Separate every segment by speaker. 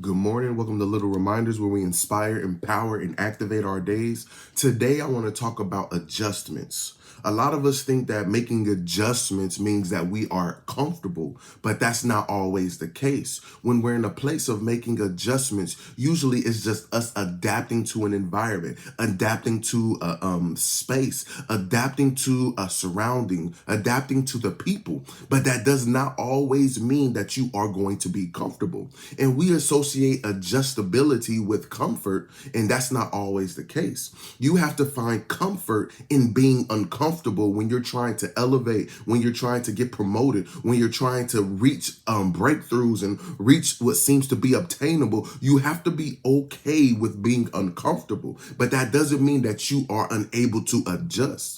Speaker 1: Good morning. Welcome to Little Reminders, where we inspire, empower, and activate our days. Today, I want to talk about adjustments. A lot of us think that making adjustments means that we are comfortable, but that's not always the case. When we're in a place of making adjustments, usually it's just us adapting to an environment, adapting to a space, adapting to a surrounding, adapting to the people. But that does not always mean that you are going to be comfortable. And we associate adjustability with comfort, and that's not always the case. You have to find comfort in being uncomfortable when you're trying to elevate, when you're trying to get promoted, when you're trying to reach breakthroughs and reach what seems to be obtainable. You have to be okay with being uncomfortable, but that doesn't mean that you are unable to adjust.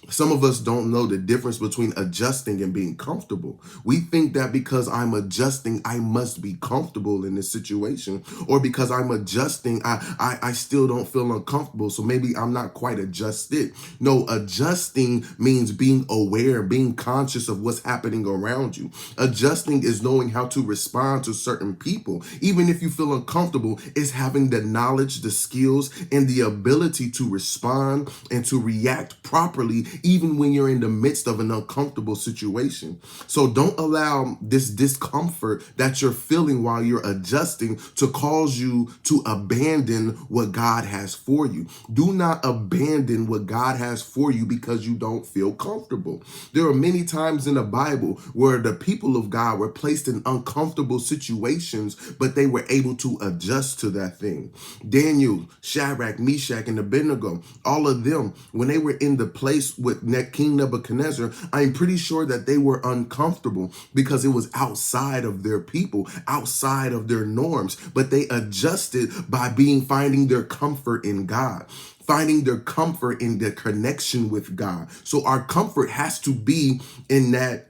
Speaker 1: Some of us don't know the difference between adjusting and being comfortable. We think that because I'm adjusting, I must be comfortable in this situation, or because I'm adjusting, I still don't feel uncomfortable, so maybe I'm not quite adjusted. No, adjusting means being aware, being conscious of what's happening around you. Adjusting is knowing how to respond to certain people. Even if you feel uncomfortable, it's having the knowledge, the skills, and the ability to respond and to react properly even when you're in the midst of an uncomfortable situation. So don't allow this discomfort that you're feeling while you're adjusting to cause you to abandon what God has for you. Do not abandon what God has for you because you don't feel comfortable. There are many times in the Bible where the people of God were placed in uncomfortable situations, but they were able to adjust to that thing. Daniel, Shadrach, Meshach, and Abednego, all of them, when they were in the place with King Nebuchadnezzar, I'm pretty sure that they were uncomfortable because it was outside of their people, outside of their norms, but they adjusted by finding their comfort in God, finding their comfort in their connection with God. So our comfort has to be in that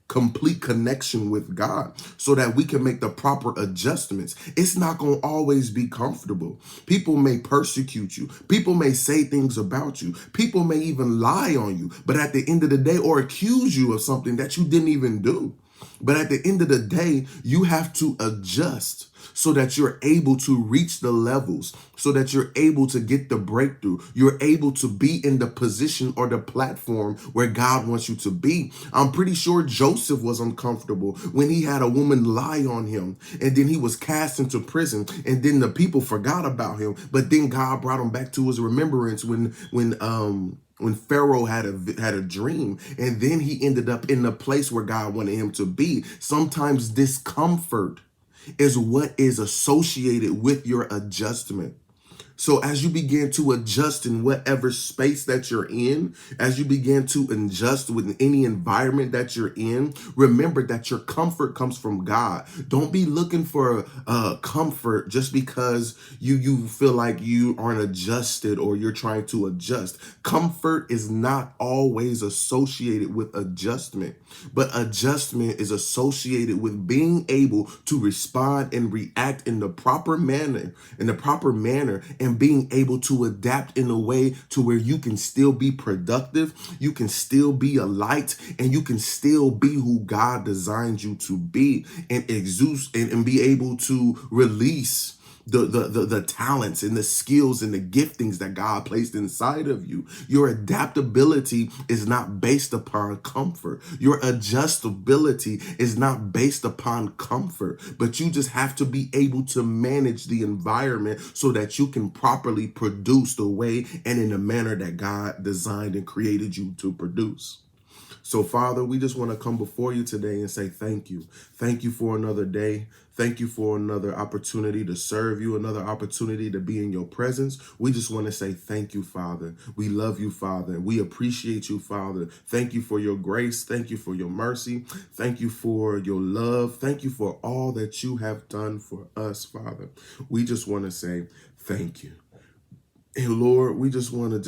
Speaker 1: complete connection with God so that we can make the proper adjustments. It's not going to always be comfortable. People may persecute you. People may say things about you. People may even lie on you, but at the end of the day, or accuse you of something that you didn't even do. But at the end of the day, you have to adjust so that you're able to reach the levels, so that you're able to get the breakthrough. You're able to be in the position or the platform where God wants you to be. I'm pretty sure Joseph was uncomfortable when he had a woman lie on him, and then he was cast into prison, and then the people forgot about him. But then God brought him back to his remembrance when Pharaoh had a dream, and then he ended up in the place where God wanted him to be. Sometimes discomfort is what is associated with your adjustment. So as you begin to adjust in whatever space that you're in, as you begin to adjust within any environment that you're in, remember that your comfort comes from God. Don't be looking for comfort just because you feel like you aren't adjusted or you're trying to adjust. Comfort is not always associated with adjustment, but adjustment is associated with being able to respond and react in the proper manner, and being able to adapt in a way to where you can still be productive, you can still be a light, and you can still be who God designed you to be, and exude and be able to release the talents and the skills and the giftings that God placed inside of you. Your adaptability is not based upon comfort. Your adjustability is not based upon comfort, but you just have to be able to manage the environment so that you can properly produce the way and in the manner that God designed and created you to produce. So, Father, we just want to come before you today and say thank you. Thank you for another day. Thank you for another opportunity to serve you, another opportunity to be in your presence. We just want to say thank you, Father. We love you, Father. We appreciate you, Father. Thank you for your grace. Thank you for your mercy. Thank you for your love. Thank you for all that you have done for us, Father. We just want to say thank you. And Lord, we just want to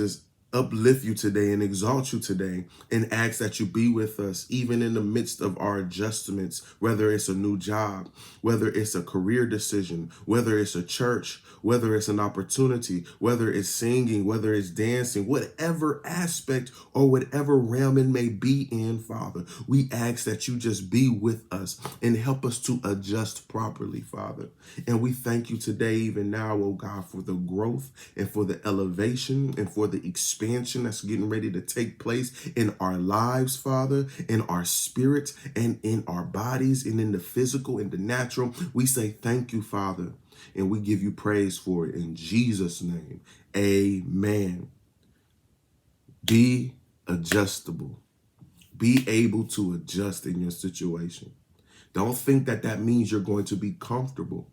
Speaker 1: uplift you today and exalt you today and ask that you be with us even in the midst of our adjustments, whether it's a new job, whether it's a career decision, whether it's a church, whether it's an opportunity, whether it's singing, whether it's dancing, whatever aspect or whatever realm it may be in, Father. We ask that you just be with us and help us to adjust properly, Father. And we thank you today, even now, oh God, for the growth and for the elevation and for the expansion that's getting ready to take place in our lives, Father, in our spirits and in our bodies and in the physical and the natural. We say thank you, Father, and we give you praise for it in Jesus' name. Amen. Be adjustable. Be able to adjust in your situation. Don't think that that means you're going to be comfortable,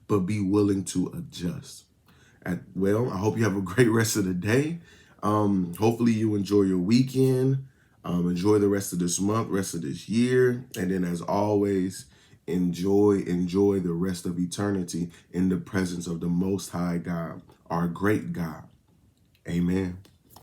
Speaker 1: but be willing to adjust. Well, I hope you have a great rest of the day. Hopefully you enjoy your weekend. Enjoy the rest of this month, rest of this year. And then as always, enjoy the rest of eternity in the presence of the Most High God, our great God. Amen.